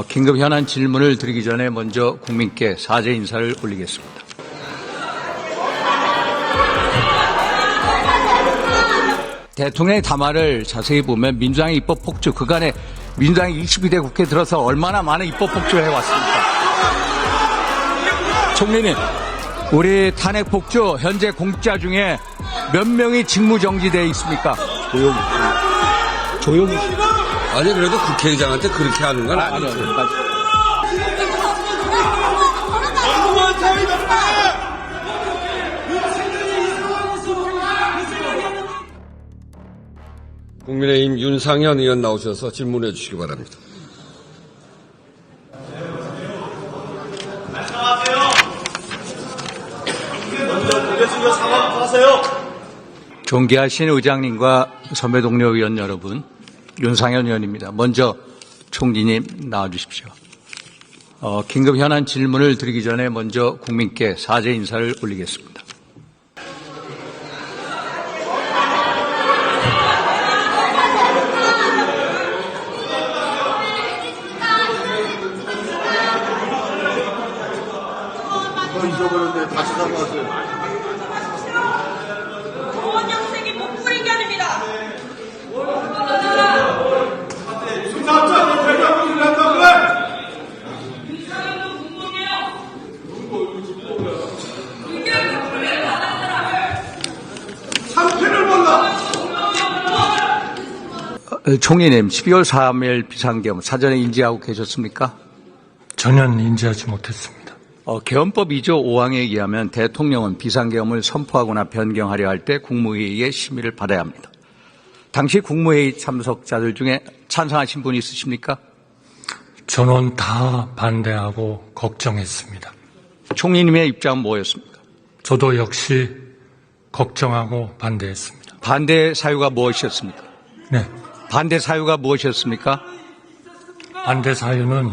긴급 현안 질문을 드리기 전에 먼저 국민께 사죄 인사를 올리겠습니다. 대통령의 담화를 자세히 보면 민주당의 입법 폭주, 그간에 민주당이 22대 국회에 들어서 얼마나 많은 입법 폭주를 해왔습니까? 총리님, 우리 탄핵 폭주 현재 공직자 중에 몇 명이 직무정지되어 있습니까? 조용히. 아니 그래도 국회의장한테 그렇게 하는 건 아니죠. 국민의힘 윤상현 의원 나오셔서 질문해 주시기 바랍니다. 존귀하신 의장님과 선배 동료 의원 여러분, 윤상현 의원입니다. 먼저 총리님 나와주십시오. 긴급 현안 질문을 드리기 전에 먼저 국민께 사죄 인사를 올리겠습니다. 잊어버렸네. 다시 사과하세요. 공원 영생이 못 부리게 합니다. 총리님, 12월 3일 비상계엄 사전에 인지하고 계셨습니까? 전혀 인지하지 못했습니다. 계엄법 2조 5항에 의하면 대통령은 비상계엄을 선포하거나 변경하려 할 때 국무회의의 심의를 받아야 합니다. 당시 국무회의 참석자들 중에 찬성하신 분이 있으십니까? 저는 다 반대하고 걱정했습니다. 총리님의 입장은 뭐였습니까? 저도 역시 걱정하고 반대했습니다. 반대 사유가 무엇이었습니까? 네, 반대 사유가 무엇이었습니까? 반대 사유는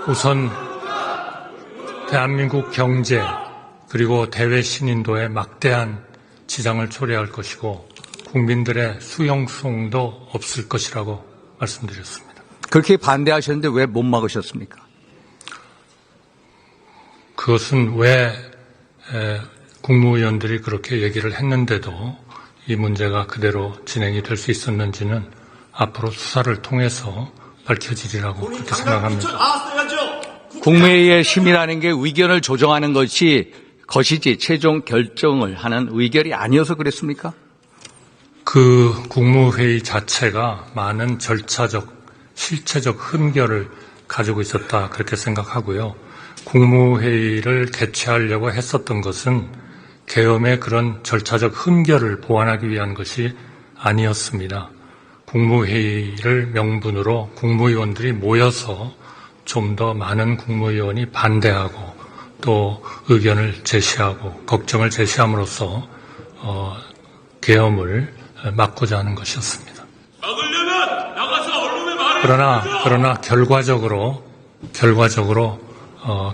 우선 대한민국 경제 그리고 대외 신인도에 막대한 지장을 초래할 것이고 국민들의 수용성도 없을 것이라고 말씀드렸습니다. 그렇게 반대하셨는데 왜 못 막으셨습니까? 그것은 왜 국무위원들이 그렇게 얘기를 했는데도 이 문제가 그대로 진행이 될 수 있었는지는 앞으로 수사를 통해서 밝혀지리라고 그렇게 생각합니다. 국무회의의 심의라는 게 의견을 조정하는 것이지 최종 결정을 하는 의결이 아니어서 그랬습니까? 그 국무회의 자체가 많은 절차적, 실체적 흠결을 가지고 있었다 그렇게 생각하고요. 국무회의를 개최하려고 했었던 것은 계엄의 그런 절차적 흠결을 보완하기 위한 것이 아니었습니다. 국무회의를 명분으로 국무위원들이 모여서 좀 더 많은 국무위원이 반대하고 또 의견을 제시하고 걱정을 제시함으로써 계엄을 막고자 하는 것이었습니다. 막으려면 나가서 언론에 말해. 그러나 결과적으로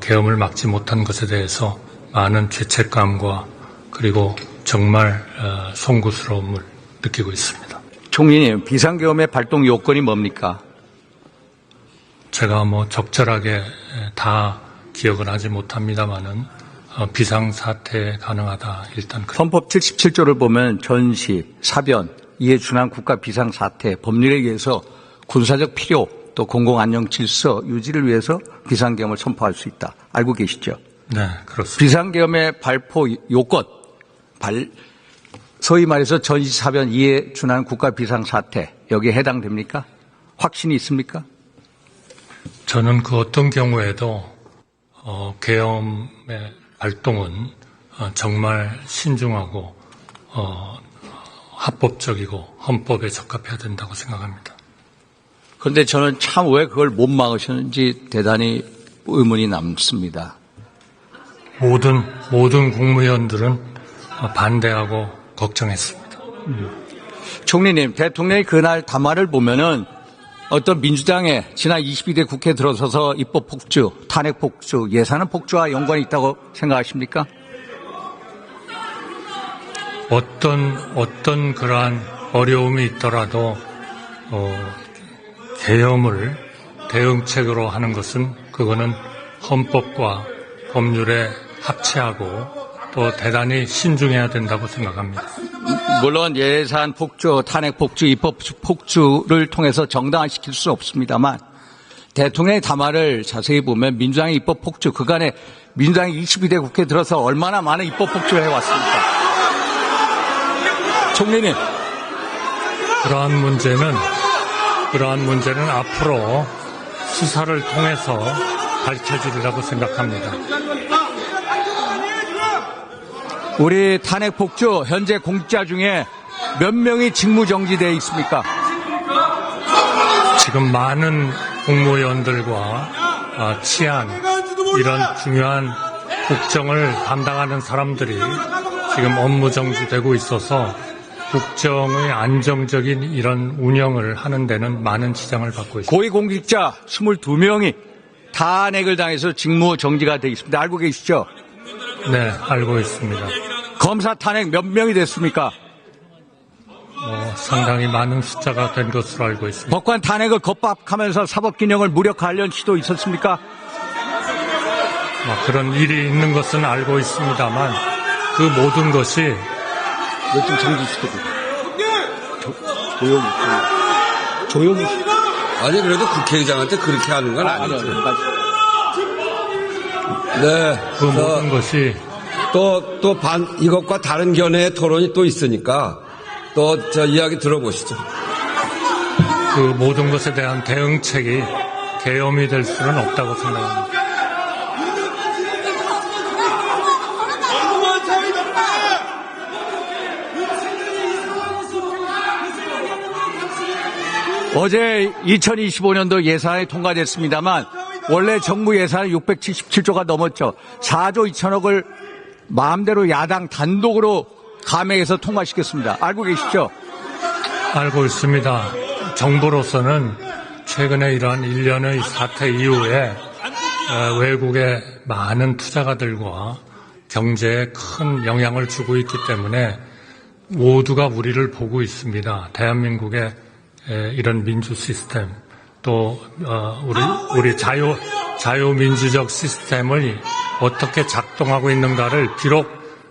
계엄을 막지 못한 것에 대해서 많은 죄책감과 그리고 정말 송구스러움을 느끼고 있습니다. 총리님, 비상계엄의 발동 요건이 뭡니까? 제가 적절하게 다 기억은 하지 못합니다만은 비상사태 가능하다. 일단 헌법 77조를 보면 전시, 사변, 이에 준한 국가 비상사태, 법률에 의해서 군사적 필요 또 공공안정질서 유지를 위해서 비상계엄을 선포할 수 있다. 알고 계시죠? 네, 그렇습니다. 비상계엄의 발포 요건, 소위 말해서 전시, 사변, 이에 준한 국가 비상사태 여기에 해당됩니까? 확신이 있습니까? 저는 그 어떤 경우에도 계엄의 발동은 정말 신중하고 합법적이고 헌법에 적합해야 된다고 생각합니다. 그런데 저는 참 왜 그걸 못 막으셨는지 대단히 의문이 남습니다. 모든 국무위원들은 반대하고 걱정했습니다. 총리님, 대통령이 그날 담화를 보면은 어떤 민주당의 지난 22대 국회에 들어서서 입법 폭주, 탄핵 폭주, 예산안 폭주와 연관이 있다고 생각하십니까? 어떤 그러한 어려움이 있더라도 계엄을 대응책으로 하는 것은 그거는 헌법과 법률에 합치하고 또 대단히 신중해야 된다고 생각합니다. 물론 예산 폭주, 탄핵 폭주, 입법 폭주를 통해서 정당화시킬 수는 없습니다만 대통령의 담화를 자세히 보면 민주당의 입법 폭주, 그간에 민주당이 22대 국회에 들어서 얼마나 많은 입법 폭주를 해왔습니까? 총리님. 그러한 문제는 앞으로 수사를 통해서 밝혀지리라고 생각합니다. 우리 탄핵 폭주 현재 공직자 중에 몇 명이 직무정지되어 있습니까? 지금 많은 국무위원들과 치안 이런 중요한 국정을 담당하는 사람들이 지금 업무 정지되고 있어서 국정의 안정적인 이런 운영을 하는 데는 많은 지장을 받고 있습니다. 고위공직자 22명이 탄핵을 당해서 직무정지가 되어 있습니다. 알고 계시죠? 네, 알고 있습니다. 검사 탄핵 몇 명이 됐습니까? 상당히 많은 숫자가 된 것으로 알고 있습니다. 법관 탄핵을 겁박하면서 사법기능을 무력화하려는 시도 있었습니까? 그런 일이 있는 것은 알고 있습니다만 그 모든 것이 좀 정지시켜줘. 조용히. 아니, 그래도 국회의장한테 그렇게 하는 건 아니죠. 네. 그 모든 것이 이것과 다른 견해의 토론이 또 있으니까 저 이야기 들어보시죠. 그 모든 것에 대한 대응책이 계엄이 될 수는 없다고 생각합니다. 어제 2025년도 예산이 통과됐습니다만 원래 정부 예산은 677조가 넘었죠. 4조 2천억을 마음대로 야당 단독으로 감액해서 통과시켰습니다. 알고 계시죠? 알고 있습니다. 정부로서는 최근에 이러한 일련의 사태 이후에 외국의 많은 투자가들과 경제에 큰 영향을 주고 있기 때문에 모두가 우리를 보고 있습니다. 대한민국의 이런 민주 시스템 또 우리 자유민주적 시스템을 어떻게 작동하고 있는가를 비록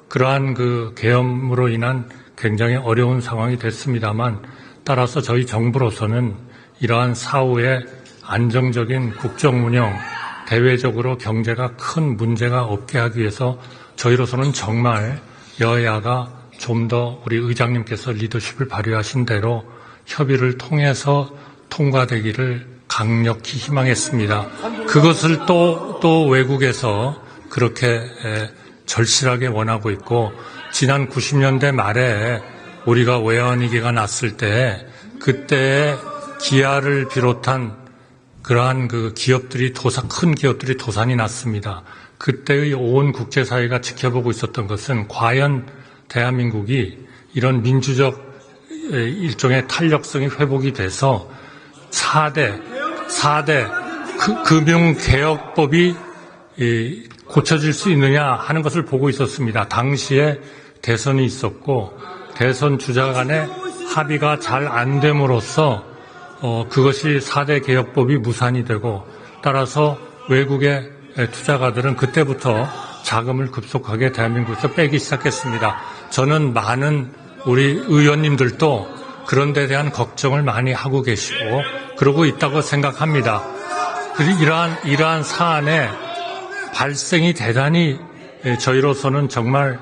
그러한 그 계엄으로 인한 굉장히 어려운 상황이 됐습니다만 따라서 저희 정부로서는 이러한 사후에 안정적인 국정 운영, 대외적으로 경제가 큰 문제가 없게 하기 위해서 저희로서는 정말 여야가 좀 더 우리 의장님께서 리더십을 발휘하신 대로 협의를 통해서 통과되기를 강력히 희망했습니다. 그것을 또 외국에서 그렇게 절실하게 원하고 있고 지난 90년대 말에 우리가 외환위기가 났을 때 그때 기아를 비롯한 그러한 그 기업들이 큰 기업들이 도산이 났습니다. 그때의 온 국제사회가 지켜보고 있었던 것은 과연 대한민국이 이런 민주적 일종의 탄력성이 회복이 돼서 4대 금융개혁법이 고쳐질 수 있느냐 하는 것을 보고 있었습니다. 당시에 대선이 있었고 대선 주자 간의 합의가 잘 안 됨으로써 그것이 4대 개혁법이 무산이 되고 따라서 외국의 투자가들은 그때부터 자금을 급속하게 대한민국에서 빼기 시작했습니다. 저는 많은 우리 의원님들도 그런 데 대한 걱정을 많이 하고 계시고 그러고 있다고 생각합니다. 그리고 이러한 사안의 발생이 대단히 저희로서는 정말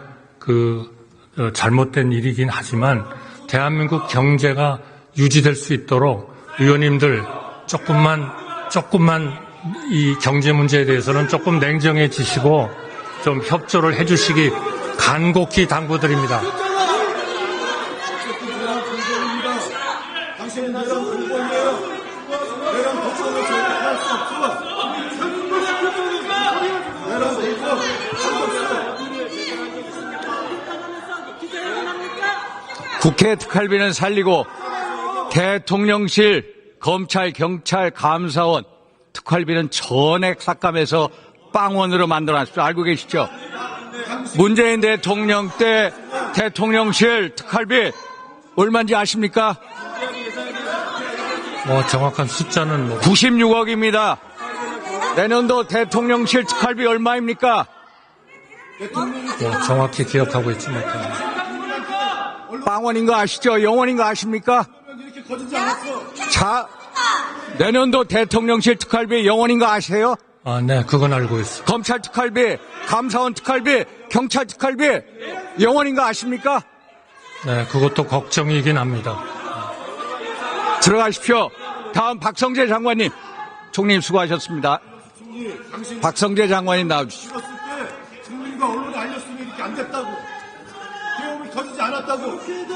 잘못된 일이긴 하지만 대한민국 경제가 유지될 수 있도록 의원님들 조금만 이 경제 문제에 대해서는 조금 냉정해지시고 좀 협조를 해주시기 간곡히 당부드립니다. 국회 특활비는 살리고 대통령실, 검찰, 경찰, 감사원 특활비는 전액 삭감해서 빵원으로 만들어놨습니다. 알고 계시죠? 문재인 대통령 때 대통령실 특활비 얼마인지 아십니까? 정확한 숫자는 96억입니다. 내년도 대통령실 특활비 얼마입니까? 정확히 기억하고 있지 못합니다. 빵원인 거 아시죠? 영원인 거 아십니까? 자, 내년도 대통령실 특활비 영원인 거 아세요? 네, 그건 알고 있습니다. 검찰 특활비, 감사원 특활비, 경찰 특활비 영원인 거 아십니까? 네, 그것도 걱정이긴 합니다. 들어가십시오. 다음 박성재 장관님. 총리님 수고하셨습니다. 박성재 장관님 나와주시죠. 찍었을 때 국민과 언론에 알렸으면 이렇게 안 됐다고. 계엄이 터지지 않았다고. 그래도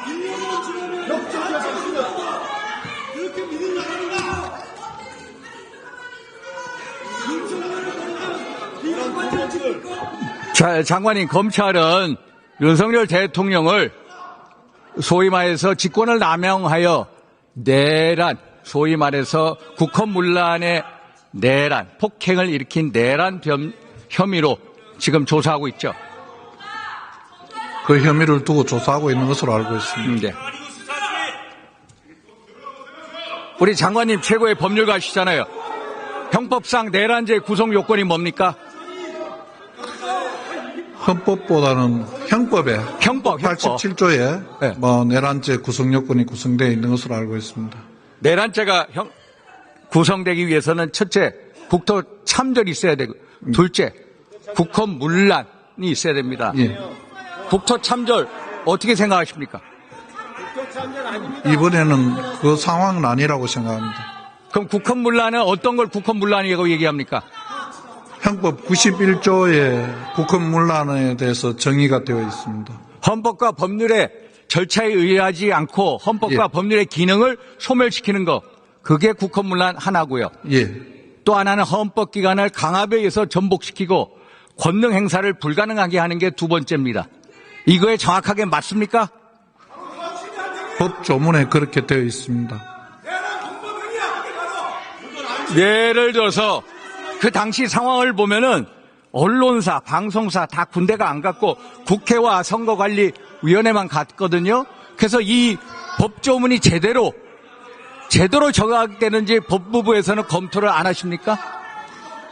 1년만 지나면 역적이었습니다. 그렇게 믿는 나라입니다. 이런 공무원들. 자, 장관님, 검찰은 윤석열 대통령을 소위 말해서 직권을 남용하여 내란, 소위 말해서 국헌문란의 내란, 폭행을 일으킨 내란 혐의로 지금 조사하고 있죠. 그 혐의를 두고 조사하고 있는 것으로 알고 있습니다. 네. 우리 장관님 최고의 법률가시잖아요. 형법상 내란죄 구성 요건이 뭡니까? 헌법보다는 형법. 87조에 네. 내란죄 구성 요건이 구성되어 있는 것으로 알고 있습니다. 내란죄가 구성되기 위해서는 첫째, 국토 참전이 있어야 되고, 둘째, 국헌문란이 있어야 됩니다. 예. 국토 참전 어떻게 생각하십니까? 이번에는 그 상황은 아니라고 생각합니다. 그럼 국헌문란은 어떤 걸 국헌문란이라고 얘기합니까? 형법 91조의 국헌문란에 대해서 정의가 되어 있습니다. 헌법과 법률의 절차에 의하지 않고 헌법과 법률의 기능을 소멸시키는 거, 그게 국헌문란 하나고요. 예. 또 하나는 헌법기관을 강압에 의해서 전복시키고 권능 행사를 불가능하게 하는 게 두 번째입니다. 이거에 정확하게 맞습니까? 법 조문에 그렇게 되어 있습니다. 예를 들어서 그 당시 상황을 보면은 언론사, 방송사 다 군대가 안 갔고 국회와 선거관리위원회만 갔거든요. 그래서 이 법조문이 제대로 적용되는지 법무부에서는 검토를 안 하십니까?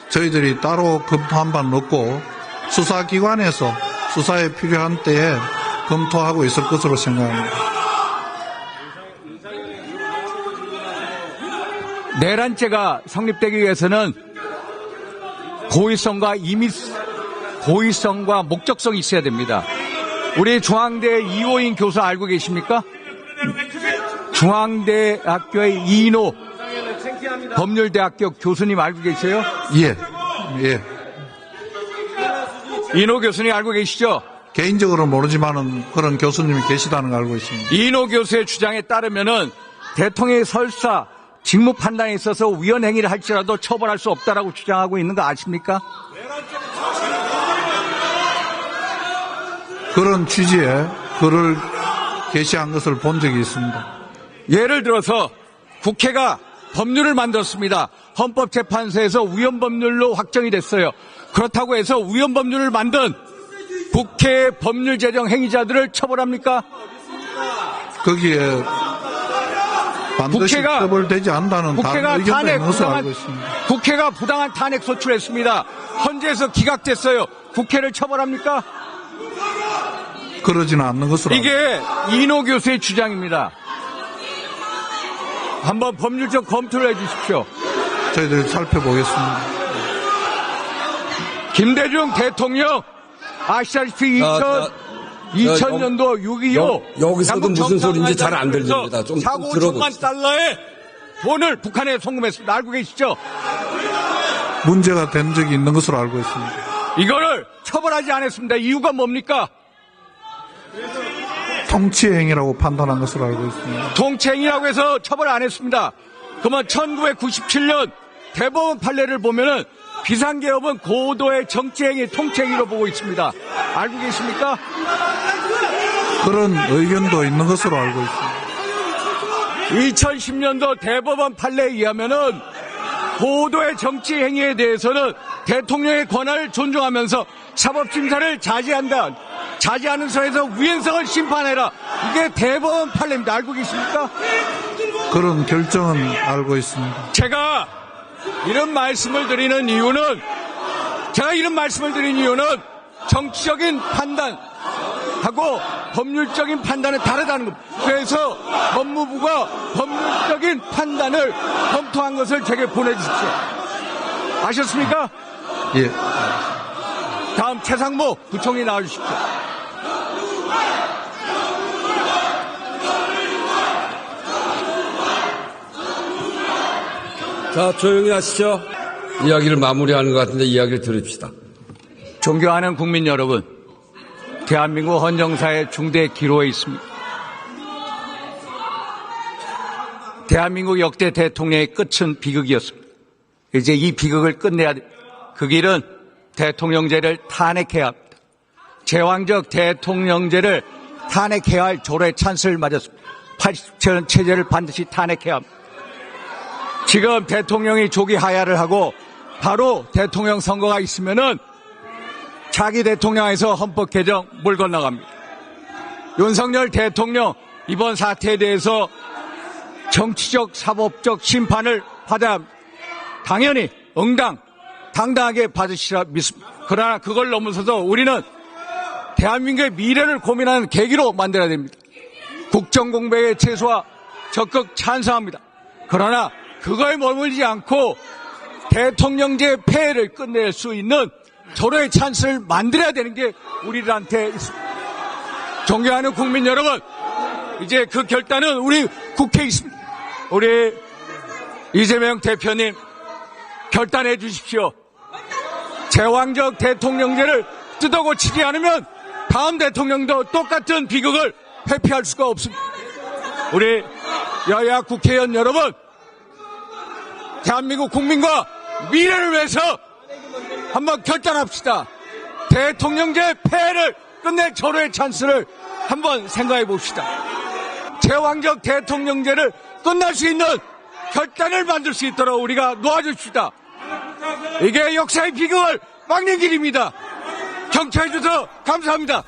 저희들이 따로 검토한 바는 없고 수사기관에서 수사에 필요한 때에 검토하고 있을 것으로 생각합니다. 내란죄가 성립되기 위해서는 고의성과 목적성이 있어야 됩니다. 우리 중앙대 이호인 교수 알고 계십니까? 중앙대학교의 이인호 법률대학교 교수님 알고 계세요? 예. 이인호 교수님 알고 계시죠? 개인적으로는 모르지만은 그런 교수님이 계시다는 걸 알고 있습니다. 이인호 교수의 주장에 따르면은 대통령의 설사 직무 판단에 있어서 위헌 행위를 할지라도 처벌할 수 없다라고 주장하고 있는 거 아십니까? 그런 취지의 글을 게시한 것을 본 적이 있습니다. 예를 들어서 국회가 법률을 만들었습니다. 헌법재판소에서 위헌법률로 확정이 됐어요. 그렇다고 해서 위헌법률을 만든 국회 법률 제정 행위자들을 처벌합니까? 거기에 반드시 처벌되지 않는다는 다른 의견도 있는 것으로 알고 있습니다. 국회가 부당한 탄핵 소추했습니다. 헌재에서 기각됐어요. 국회를 처벌합니까? 그러지는 않는 것으로 이게 이인호 교수의 주장입니다. 한번 법률적 검토를 해주십시오. 저희들이 살펴보겠습니다. 김대중 대통령 아시다시피 2000년도 6.25 여기서도 무슨 소리인지 잘 안 들립니다. 좀 4억 5천만 들어봅시다. 달러의 돈을 북한에 송금했습니다. 알고 계시죠? 문제가 된 적이 있는 것으로 알고 있습니다. 이거를 처벌하지 않았습니다. 이유가 뭡니까? 통치행위라고 판단한 것으로 알고 있습니다. 통치행위라고 해서 처벌 안 했습니다. 그러면 1997년 대법원 판례를 보면은 비상계엄은 고도의 정치행위, 통치행위로 보고 있습니다. 알고 계십니까? 그런 의견도 있는 것으로 알고 있습니다. 2010년도 대법원 판례에 의하면은 고도의 정치행위에 대해서는 대통령의 권한을 존중하면서 사법심사를 자제하는 선에서 위헌성을 심판해라. 이게 대법원 판례입니다. 알고 계십니까? 그런 결정은 알고 있습니다. 제가 이런 말씀을 드리는 이유는 정치적인 판단하고 법률적인 판단은 다르다는 겁니다. 그래서 법무부가 법률적인 판단을 검토한 것을 제게 보내주십시오. 아셨습니까? 예. 다음 최상무 부총리 나와주십시오. 자, 조용히 하시죠. 이야기를 마무리하는 것 같은데 이야기를 들읍시다. 존경하는 국민 여러분, 대한민국 헌정사의 중대 기로에 있습니다. 대한민국 역대 대통령의 끝은 비극이었습니다. 이제 이 비극을 끝내야 됩니다. 그 길은 대통령제를 탄핵해야 합니다. 제왕적 대통령제를 탄핵해야 할 조례 찬스를 맞았습니다. 87년 체제를 반드시 탄핵해야 합니다. 지금 대통령이 조기 하야를 하고 바로 대통령 선거가 있으면은 차기 대통령에서 헌법 개정 물 건너갑니다. 윤석열 대통령 이번 사태에 대해서 정치적 사법적 심판을 받아야 합니다. 당연히 당당하게 받으시라 믿습니다. 그러나 그걸 넘어서서 우리는 대한민국의 미래를 고민하는 계기로 만들어야 됩니다. 국정공백의 최소화 적극 찬성합니다. 그러나 그거에 머물지 않고 대통령제 폐해를 끝낼 수 있는 절호의 찬스를 만들어야 되는 게 우리들한테 있습니다. 존경하는 국민 여러분, 이제 그 결단은 우리 국회에 있습니다. 우리 이재명 대표님 결단해 주십시오. 제왕적 대통령제를 뜯어고치지 않으면 다음 대통령도 똑같은 비극을 회피할 수가 없습니다. 우리 여야 국회의원 여러분, 대한민국 국민과 미래를 위해서 한번 결단합시다. 대통령제 폐해를 끝낼 절호의 찬스를 한번 생각해 봅시다. 제왕적 대통령제를 끝날 수 있는 결단을 만들 수 있도록 우리가 놓아줍시다. 이게 역사의 비극을 막는 길입니다. 경청해 주셔서 감사합니다.